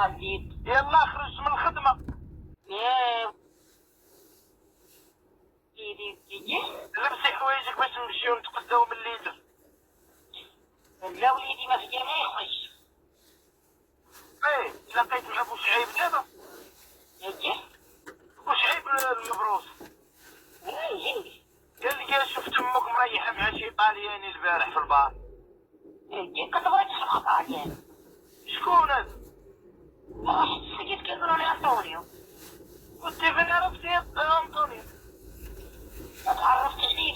جديد. يلا اخرج من الخدمة. يا سيدي لبسي حوايجك باش نمشيو نتغداو من الليل. لا وليدي ما في ما يخرج. ايه تلاقيت مع بوشعيب دابا. يجي بوشعيب المبروس يجي قال لي شفت امك مريحة مع شي طالياني البارح في البار. يجي كتبغي تحرق عليه. شكون هذا؟ واحد السيد كيقولوا لي انطونيو. قلت فين عرفتي انطونيو؟ تعرفت عليه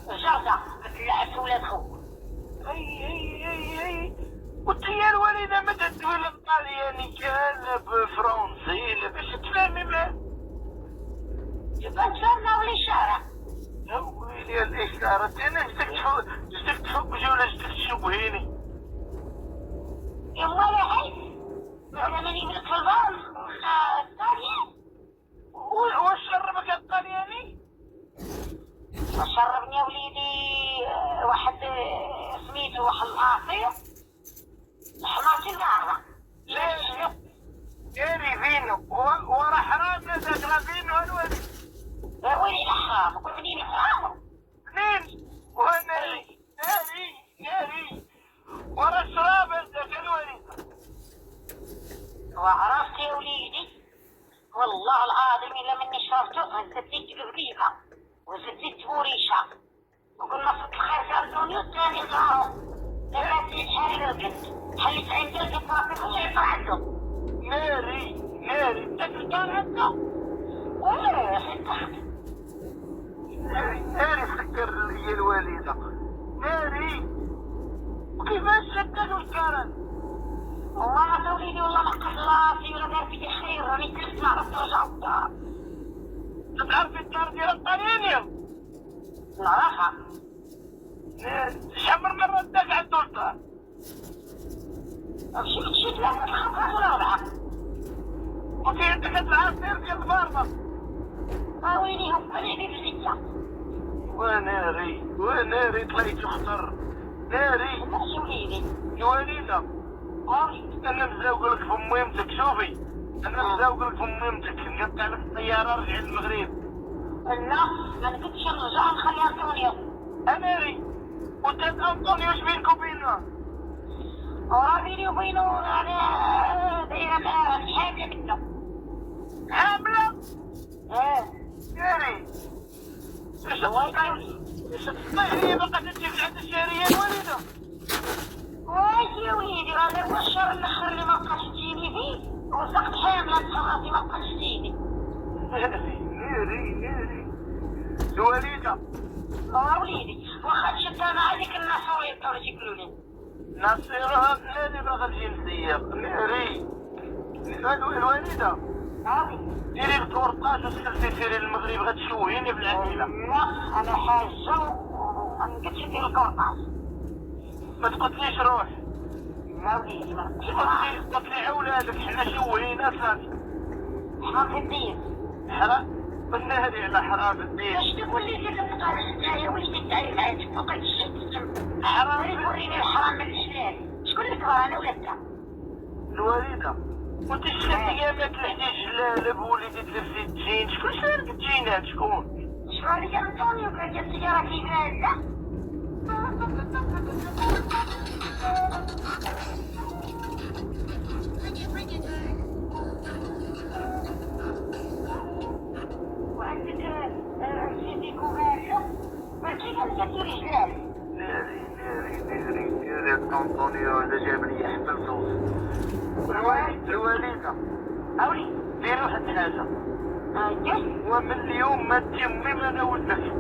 في الجردة كتلعب في ولاد خوك. اي قلت يا الوالدة متى تولد طالياني كان بفرنسي لا باش تفهمي معاه. يبقى نتفاهمنا ولا الشارع. يا ويلي الاشارة انا جبتك تفوق بجولة جبتك تشوهيني. يما لا حي انا ماني ملك في البار الطاليان. واش شربك الطالياني؟ شربني يا وليدي واحد سميتو واحد العصير حماتي النهارده. داري فينو ورا حرام ذاك فينو الوالد. يا ويلي الحرام كل منين حرام. منين؟ وناري ناري ورا الشراب ذاك الوالد. وعرفت يا وليدي والله العظيم الا مني شربته زديت قبيبه وزديت بوريشه وقلنا في الخير الدنيا الثاني ظهروا لما زيد حالي القد حليت عند القد راسي ولا يطلع عنده. ناري تفطر عنده. ولا يا فتحت ناري فكر هي الوالدة. ناري وكيفاش شددوا الكرن؟ والله يا وليدي والله ما قص راسي ولا دار فيا خير راني كنت نعرف نرجع الدار. تعرفي الدار ديال الطاليانية؟ نعرفها. شحال من مرة داك عندو الدار؟ مشيت ثلاثة خمسة ولا أربعة. وفي عندك العصير ديال الباربة. ويلي هم قليلين في الستة. وناري طلعت خطر. ناري ماشي وليدي. يا وليدة انا مزوقلك في مهمتك. شوفي انا مزوقلك في مهمتك نقطع لك الطيارة رجع للمغرب. لا ما نقدرش نرجع نخلي انطونيو. ناري وانت انطونيو اش بينك وبينه؟ وراه بيني وبينه انا دايره معاه حامله منه. حاملة؟ ايه ايش تطيح هي بقى تجيك عند الشهرية الوالدة؟ واش يا وليدي هذا هو الشهر الاخر اللي ما بقاش تجيني فيه وصقت حامله تصرفي ما بقاش تجيني. ناري الوالدة. وليدي واخا تشد انا عليك الناس ويبقاو يجيبوا لي نصيرها ناري باغا الجنسية. ناري الوالدة ديري الكورطاج وسكرتي سيري للمغرب غتشوهيني بالعائلة. لا انا حاجه وما نقدرش ندير الكورطاج. ما تقتليش روح. لا وليدي ما قتلي اولادك حنا شوهينا صافي. حرام في الدين. حرام بالنهري على حرام الدين. باش تقول لي دير البطاقه يا وليدي انت معاك فوقك الشمس. حرام وريني الحرام من الحلال. شكون اللي كبر انا ولا انت؟ الوالدة وانت شحال ايامات لحدي جلالب وليدي تلبسي الجين. شكون شارك الجينات شكون؟ شكون اللي كان انطونيو كان جاب سيارة في بلاد وعندك سيدي كوماريو ما كيفاش كديري جلال. ناري انطونيو هذا جاب لي حبل زوز. الوالدة اولي ديري واحد الحاجة. ومن اليوم ما تيمي ما نولدك.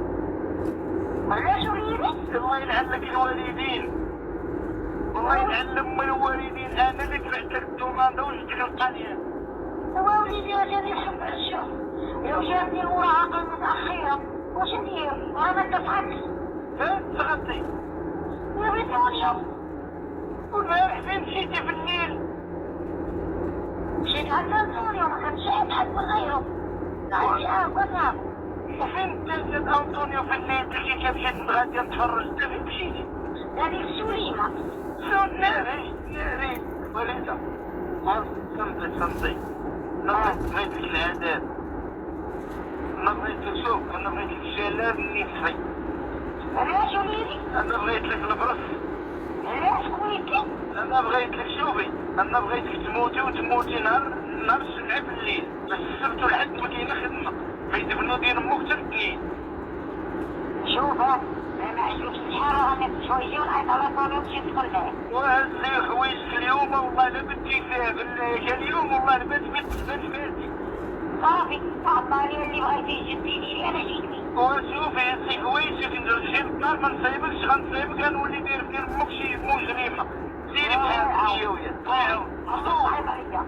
علاش وليدي؟ الله يلعن لك الوالدين. والله يلعن ام الوالدين. انا اللي دفعت لك الدوماندا وجبت لك الطاليان. وليدي انا اللي نحب نشوف لو جاتني المراهقة المتأخرة واش ندير؟ انا اتفقت. تغطي يا بنت اليوم والبارح فين مشيتي في الليل؟ مشيت عند انطونيو ما كانش حد من غيره. عندي قلنا وفين تنزل انطونيو في الليل تلقيك مشيت غادي نتفرج؟ انت فين مشيتي؟ هذيك السوليمة. ناري وليدة فهمتي انا بغيت لك العادات، انا بغيت لك شوف، انا بغيت لك الشلال اللي صحي، علاش وليدي؟ انا بغيت لك البرص، علاش خويتي؟ انا بغيت لك شوفي، انا بغيتك تموتي وتموتي نهار السبعة بالليل، بس السبت والحد ما كاينه خدمه، فيدبنوا ديال امك حتى الاثنين. شوف انا ما عجبكش الحال راني شويه ونعيط على طوني ونمشي ندخل معاه. وهز لي حوايجك اليوم والله لا بدي فيها كان اليوم والله لا بات صافي عطاني اللي بغيتي جدي لي انا جيتني. وشوفي هزي حوايجك نجي للدار ما نصايبكش، غنصايبك غنولي داير ديال امك شي مجرمه. سيري بحال هي ويا صعيب عليا.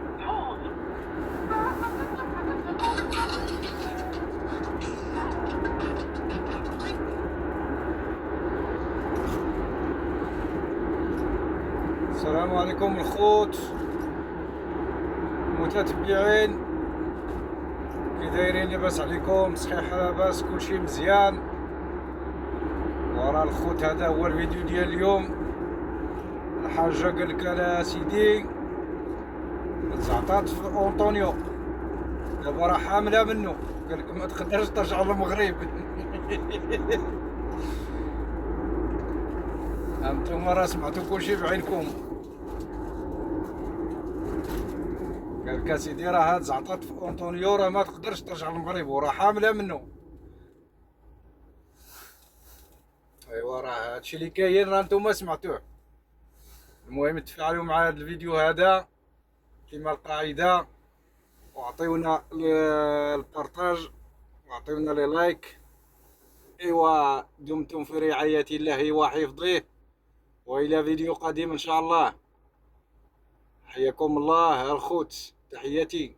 السلام عليكم الخوت متتبعين، كي دايرين؟ لاباس عليكم؟ صحيح لاباس؟ كلشي مزيان؟ ورا الخوت هذا هو الفيديو ديال اليوم. الحاجه قال لك انا سيدي تزعطات في اونطونيو، دابا راه حامله منه، قال لك ما تقدرش ترجع للمغرب. انتم راه سمعتوا كلشي بعينكم. قال لك اسيدي راه هاد زعطات في اونطونيو راه ما تقدرش ترجع للمغرب وراه حامله منه. ايوا راه هادشي اللي كاين، راه نتوما سمعتوه. المهم تفاعلوا مع هاد الفيديو هذا كما القاعده، وعطيونا البارطاج وعطيونا لي لايك. ايوا دمتم في رعاية الله وحفظه، والى فيديو قادم ان شاء الله. حياكم الله الخوت، تحياتي.